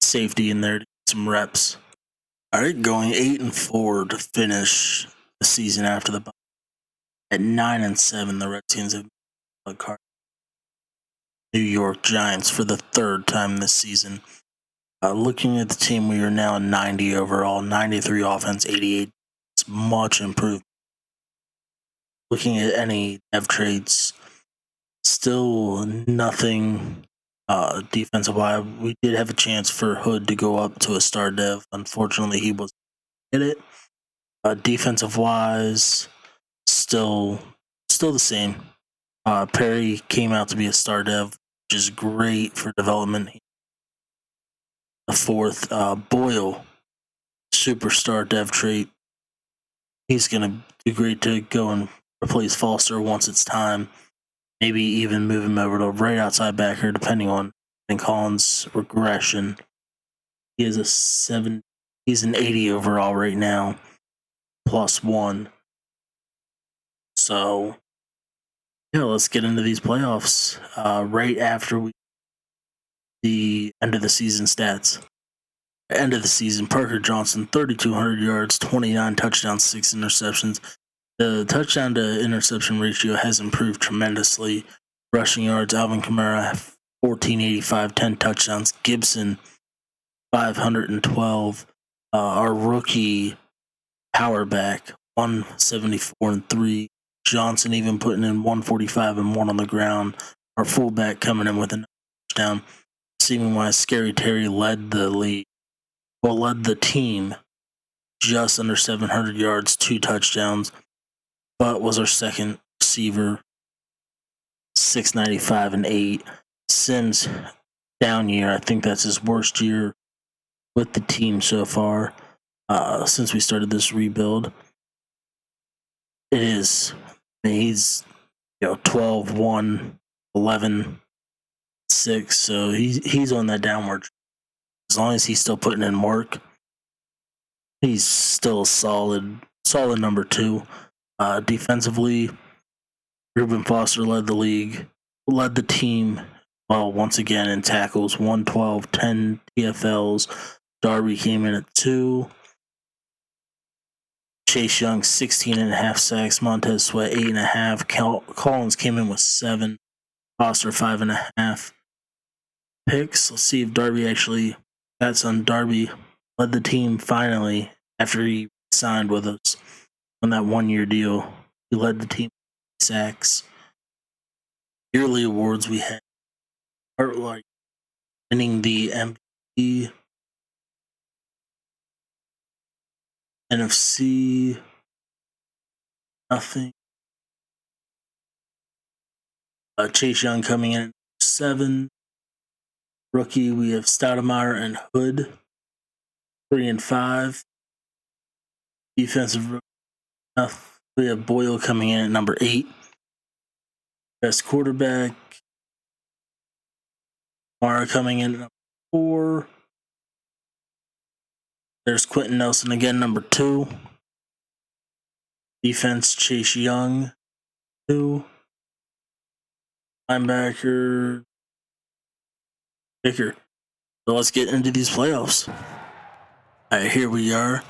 safety in there to get some reps. All right, going 8-4 to finish the season after the bye. At 9-7, the Redskins have beat the New York Giants for the 3rd time this season. Looking at the team, we are now 90 overall, 93 offense, 88. It's much improved. Looking at any dev traits, still nothing defensive wise. We did have a chance for Hood to go up to a star dev. Unfortunately, he wasn't able to get it. Defensive wise, still the same. Perry came out to be a star dev, which is great for development. The 4th, Boyle, superstar dev trait. He's going to do great to go and replace Foster once it's time. Maybe even move him over to right outside backer, depending on Collins' regression. He is he's an 80 overall right now, +1. So, yeah, let's get into these playoffs right after the end of the season stats. End of the season, Parker Johnson, 3,200 yards, 29 touchdowns, 6 interceptions. The touchdown to interception ratio has improved tremendously. Rushing yards, Alvin Kamara, 1,485, 10 touchdowns. Gibson, 512. Our rookie power back, 174 and 3. Johnson even putting in 145 and 1 on the ground. Our fullback coming in with a touchdown. Receiving wise, Scary Terry led the team just under 700 yards, 2 touchdowns, but was our second receiver, 695 and 8. Sims, down year. I think that's his worst year with the team so far since we started this rebuild. It is. He's 12, 1, 11, 6. So he's on that downward. As long as he's still putting in work, he's still solid number 2. Defensively, Reuben Foster led the team. Well, once again in tackles, 112, 10 TFLs. Darby came in at 2. Chase Young, 16.5 sacks. Montez Sweat, 8.5. Collins came in with 7. Foster, 5.5 picks. Let's see if Darby actually got some. Darby led the team finally after he signed with us on that 1-year deal. He led the team with sacks. Yearly awards we had are like winning the MVP, NFC, nothing. Chase Young coming in at 7. Rookie, we have Stoudemire and Hood, 3 and 5. Defensive rookie, we have Boyle coming in at number 8. Best quarterback, Mara coming in at number 4. There's Quentin Nelson again, number 2. Defense, Chase Young. 2. Linebacker, kicker. So let's get into these playoffs. All right, here we are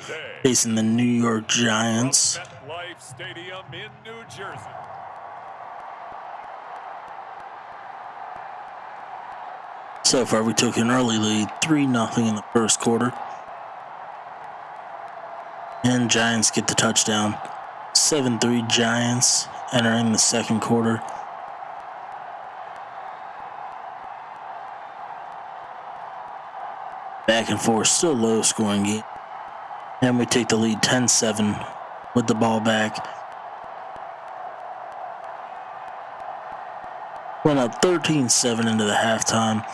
facing the New York Giants. MetLife Stadium in New Jersey. So far, we took an early lead, 3-0 in the first quarter. And Giants get the touchdown. 7-3 Giants entering the second quarter. Back and forth, still low scoring game. And we take the lead 10-7 with the ball back. Went up 13-7 into the halftime.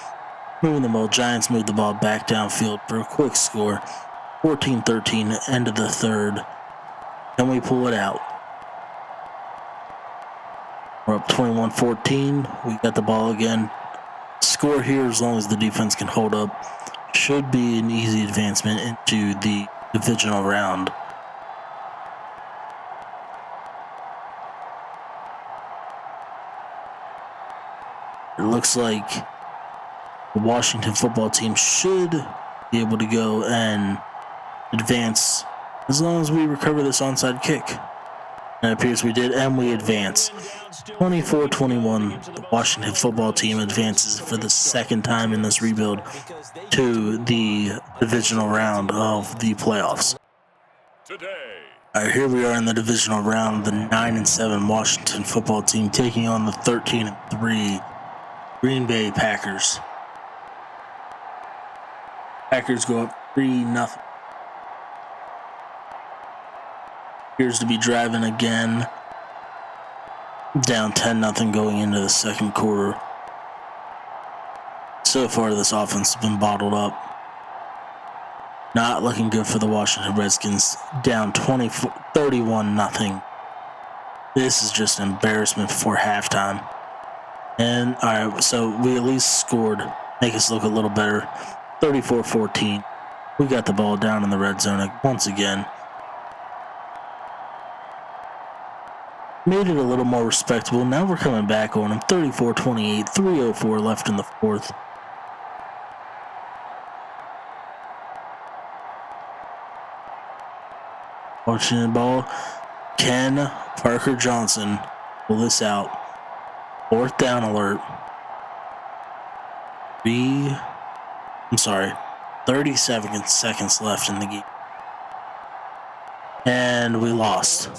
Moving the ball, Giants moved the ball back downfield for a quick score. 14-13 end of the third. And we pull it out. We're up 21-14. We got the ball again. Score here as long as the defense can hold up. Should be an easy advancement into the divisional round. It looks like the Washington football team should be able to go and advance as long as we recover this onside kick. And it appears we did, and we advance. 24-21, the Washington football team advances for the second time in this rebuild to the divisional round of the playoffs. All right, here we are in the divisional round, the 9-7 Washington football team taking on the 13-3 Green Bay Packers. Packers go up 3-0. Appears to be driving again. Down 10-0 going into the second quarter. So far, this offense has been bottled up. Not looking good for the Washington Redskins. Down 31-0. This is just an embarrassment before halftime. And, all right, so we at least scored. Make us look a little better. 34-14. We got the ball down in the red zone once again. Made it a little more respectable. Now we're coming back on them. 34-28, 3:04 left in the fourth. Watching the ball. Can Parker Johnson pull this out? Fourth down alert. 37 seconds left in the game. And we lost.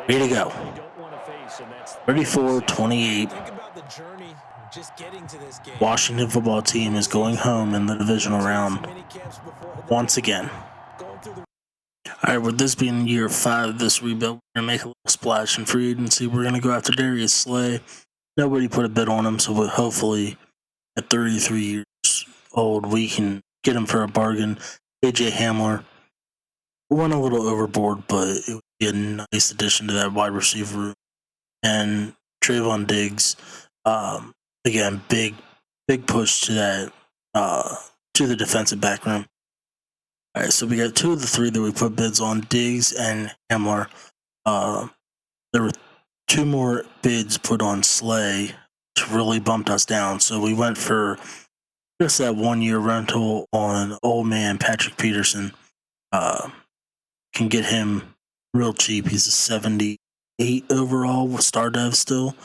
Way to go. 34-28. Washington football team is going home in the divisional round once again. Alright, with this being year 5 of this rebuild, we're going to make a little splash in free agency. We're going to go after Darius Slay. Nobody put a bid on him, so hopefully at 33 years old, we can get him for a bargain. AJ Hamler went a little overboard, but it would be a nice addition to that wide receiver room. And Trayvon Diggs, again, big push to that, to the defensive back room. All right, so we got 2 of the 3 that we put bids on, Diggs and Hamler. There were 2 more bids put on Slay, which really bumped us down. So we went for just that 1-year rental on old man Patrick Peterson. Can get him real cheap. He's a 78 overall with Star Dev still.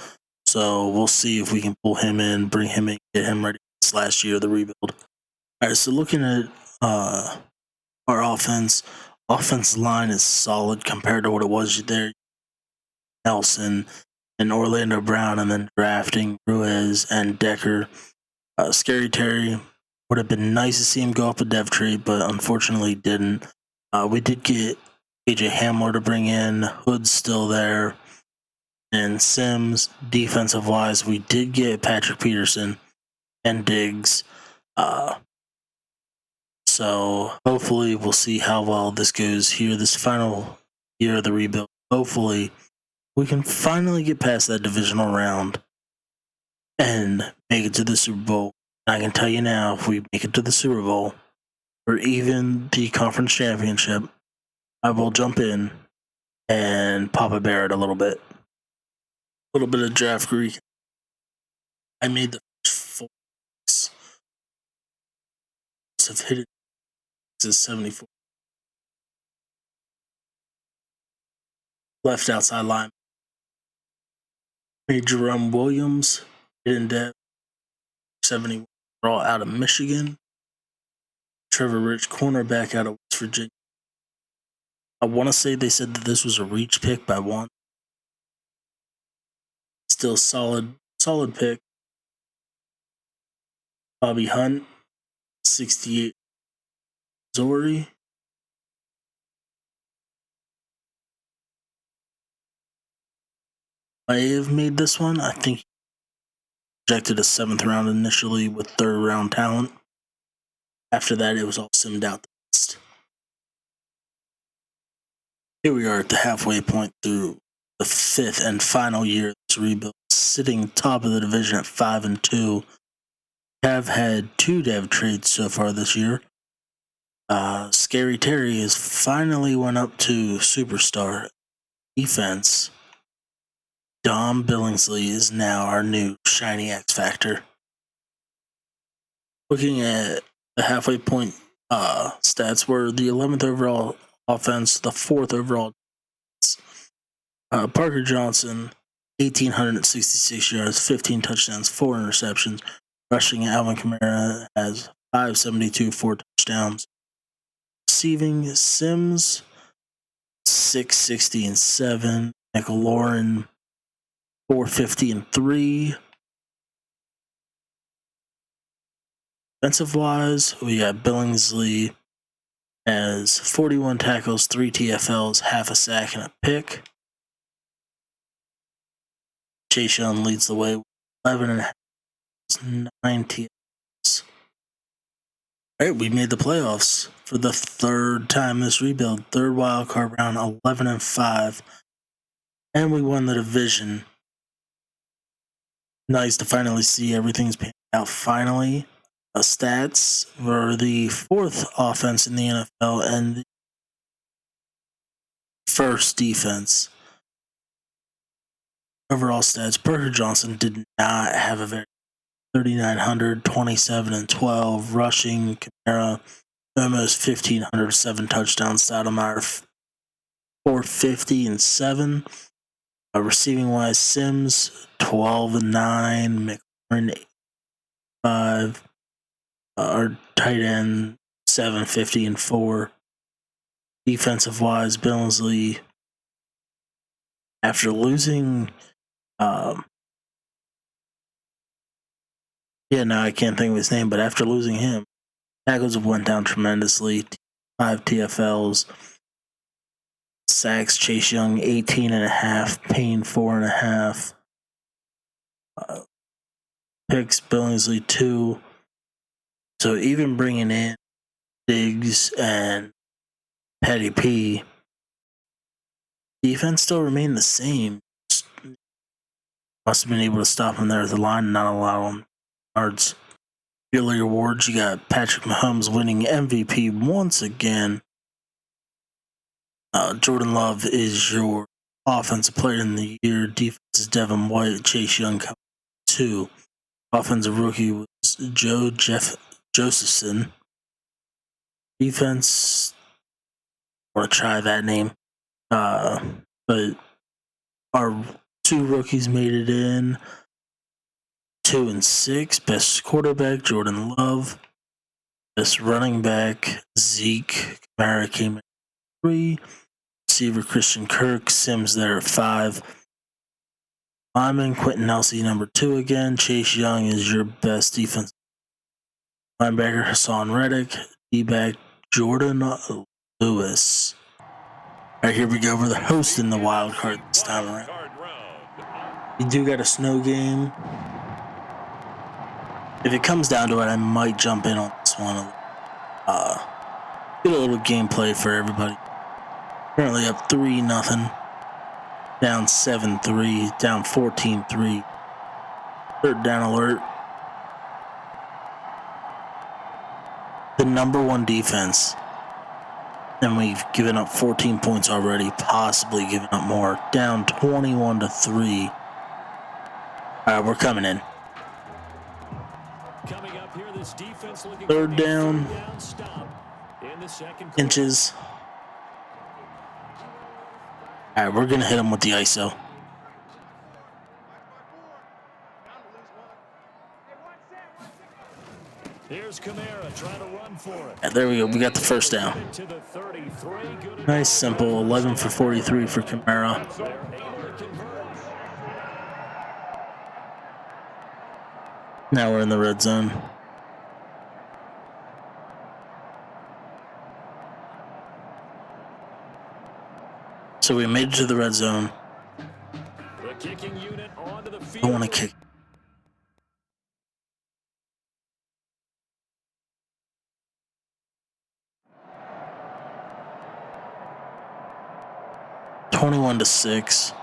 So we'll see if we can pull him in, bring him in, get him ready for this last year of the rebuild. All right, so looking at our offense line is solid compared to what it was there. Nelson and Orlando Brown, and then drafting Ruiz and Decker. Scary Terry, would have been nice to see him go up a dev trade, but unfortunately didn't. We did get AJ Hamler to bring in. Hood's still there. And Sims, defensive wise, we did get Patrick Peterson and Diggs. So hopefully we'll see how well this goes here this final year of the rebuild. Hopefully we can finally get past that divisional round and make it to the Super Bowl. I can tell you now, if we make it to the Super Bowl or even the conference championship, I will jump in and Papa Bear it a little bit. A little bit of draft Greek. I made the first 4 picks. Have hit it to 74. Left outside line. Made Jerome Williams, hidden depth, 71 overall out of Michigan. Trevor Rich, cornerback out of West Virginia. I want to say they said that this was a reach pick by one. Still solid pick. Bobby Hunt, 68. Missouri. I have made this one. I think he projected a 7th round initially with 3rd round talent. After that, it was all simmed out the list. Here we are at the halfway point through the 5th and final year of this rebuild, sitting top of the division at 5-2. Have had 2 dev trades so far this year. Scary Terry has finally went up to superstar defense. Dom Billingsley is now our new shiny X Factor. Looking at the halfway point stats, were the 11th overall offense, the 4th overall defense. Parker Johnson, 1,866 yards, 15 touchdowns, 4 interceptions. Rushing, Alvin Kamara has 572, 4 touchdowns. Receiving, Sims, 660 and 7. McLaurin, 450 and 3. Defensive wise, we got Billingsley as 41 tackles, 3 TFLs, half a sack, and a pick. Chase Young leads the way with 11.5, 9 TFLs. All right, we made the playoffs for the 3rd time this rebuild, 3rd wild card round, 11-5, and we won the division. Nice to finally see everything's panned out. Finally, stats were the 4th offense in the NFL and the 1st defense. Overall stats, Parker Johnson did not have a very 3,900, 27 and 12 rushing. Kamara almost 1,500, 7 touchdowns. Stoudemire 450 and 7. Receiving wise, Sims 12 and 9. McLaurin 5. Our tight end 750 and 4. Defensive wise, Billingsley, after losing, I can't think of his name, but after losing him, tackles have went down tremendously. 5 TFLs. Sacks, Chase Young 18.5, Payne 4.5. Picks, Billingsley 2. So even bringing in Diggs and Petty P, defense still remained the same. Must have been able to stop him there at the line and not allow him yards. Yearly awards, you got Patrick Mahomes winning MVP once again. Jordan Love is your offensive player in the year. Defense is Devin White, Chase Young 2. Offensive rookie was Jeff Josephson. Defense, I want to try that name. But our 2 rookies made it in. 2 and 6. Best quarterback, Jordan Love. Best running back, Zeke. Kamara came at 3. Receiver, Christian Kirk. Sims there at 5. Lineman, Quentin Nelson, number 2 again. Chase Young is your best defense. Linebacker, Hassan Reddick. D-back, Jordan Lewis. All right, here we go. We're the host in the wild card this time around. We do got a snow game. If it comes down to it, I might jump in on this one. Get a little gameplay for everybody. Currently up 3-0. Down 7-3. Down 14-3. 3rd down alert. The number 1 defense And we've given up 14 points already, possibly giving up more. Down 21-3. All right, we're coming in. Coming up here, this defense looking Third down. third down stop in the second quarter. Inches. All right, we're going to hit him with the ISO. Here's Kamara trying to run for it. Yeah, there we go. We got the first down. To the 33. Good Nice, simple. 11 for 43 for Kamara. They're able to convert. Now we're in the red zone. So we made it to the red zone. The kicking unit onto the I field. want to kick. (21-6).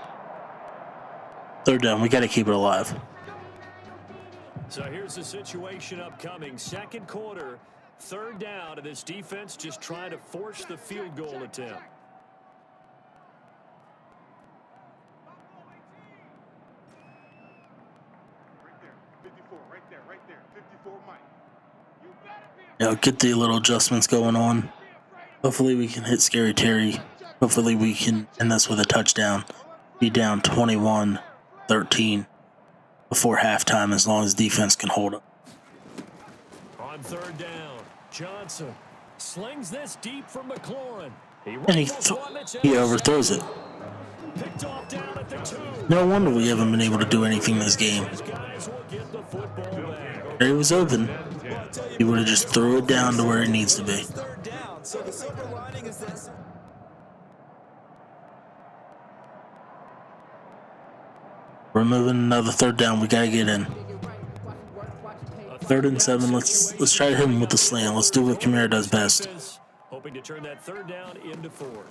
Third down. We got to keep it alive. So here's the situation upcoming. Second quarter, third down, and this defense just trying to force the field goal attempt. Get the little adjustments going on. Hopefully we can hit Scary Terry. Hopefully we can end this with a touchdown. Be down 21-13 before halftime as long as defense can hold up. On third down, Johnson slings this deep from McLaurin. And he overthrows it. Picked off down at the 2. No wonder we haven't been able to do anything this game. These guys will get the football back. He was open. He would have just threw it down to where it needs to be. We're moving another third down. We gotta get in. 3rd and 7. Let's try to hit him with the slant. Let's do what Kamara does best. Hoping to turn that third down into 4th.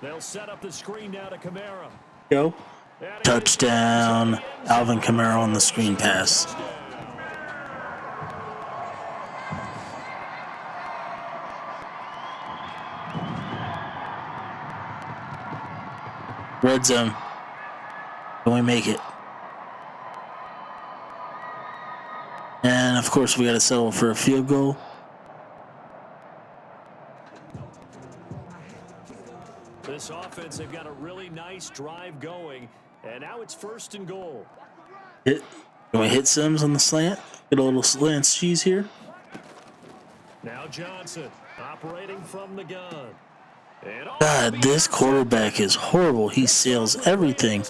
They'll set up the screen now to Kamara. Go. Touchdown. Alvin Kamara on the screen pass. Red zone. Can we make it? And of course we got to settle for a field goal. This offense, they've got a really nice drive going, and now it's 1st and goal. Can we hit Sims on the slant? Get a little slant cheese here. Now Johnson operating from the gun. God, this quarterback is horrible. He sails everything.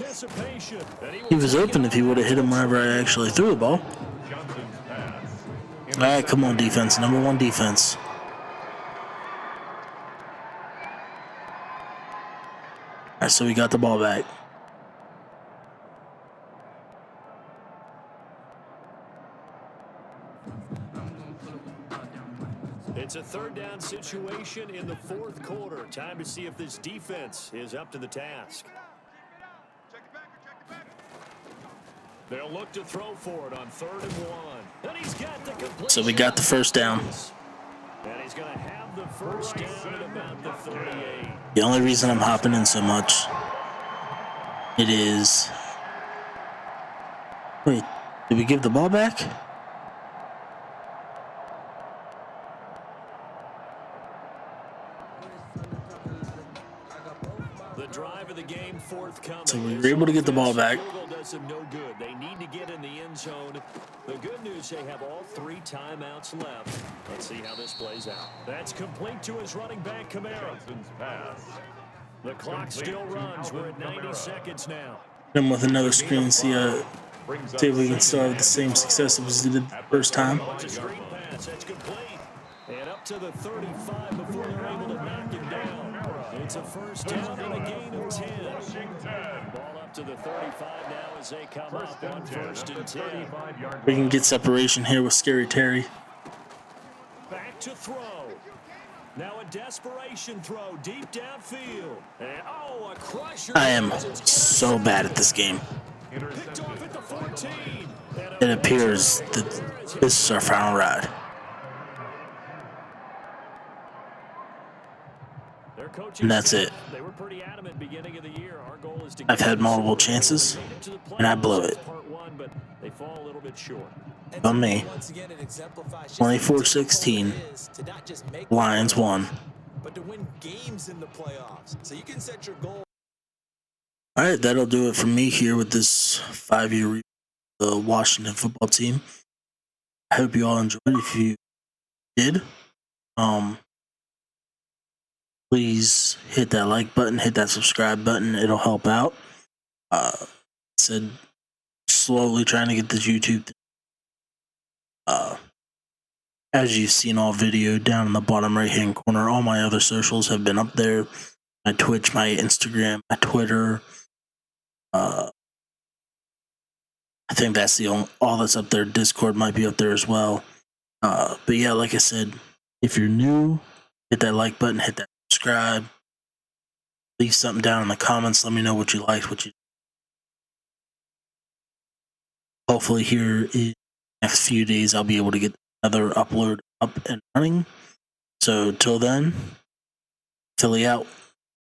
He was open if he would have hit him whenever I actually threw the ball. All right, come on, defense. Number 1 defense. All right, so we got the ball back. It's a third down situation in the 4th quarter. Time to see if this defense is up to the task. They'll look to throw for it on 3rd and 1. And he's got the completion. So we got the first down. And he's going to have the first down at about the 38. The only reason I'm hopping in so much, it is... Wait, did we give the ball back? The drive of the game forthcoming. So we were able to get the ball back. Does them no good. They need to get in the end zone. The good news, they have all 3 timeouts left. Let's see how this plays out. That's complete to his running back, Kamara. The clock still runs. We're at 90 seconds now. Him with another screen, see if we can still have the same success as we did the first time. Screen pass, that's complete. And up to the 35 before they're able to knock him down. It's a first down and a gain of 10. Ball up to the 35 now as they come up on 1st and 10. We can get separation here with Scary Terry. Back to throw. Now a desperation throw deep downfield. And a crusher. I am so bad at this game. Picked off at the 14. It appears that this is our final ride. and that's it. They were pretty adamant beginning of the year. Our goal is to I've had multiple chances, and I blew it. But they fall a little bit short. On me. 24-16. Lions won. But to win games in the playoffs, so you can set your goal. All right, that'll do it for me here with this 5-year review of the Washington football team. I hope you all enjoyed. If you did, please hit that like button, hit that subscribe button. It'll help out. Said slowly trying to get this YouTube thing. As you've seen all video down in the bottom right hand corner, all my other socials have been up there. My Twitch, my Instagram, my Twitter. I think that's the only, all that's up there. Discord might be up there as well. But yeah, like I said, if you're new, hit that like button, hit that subscribe. Leave something down in the comments. Let me know what you liked, what you. Hopefully, here in the next few days, I'll be able to get another upload up and running. So till then, Philly out.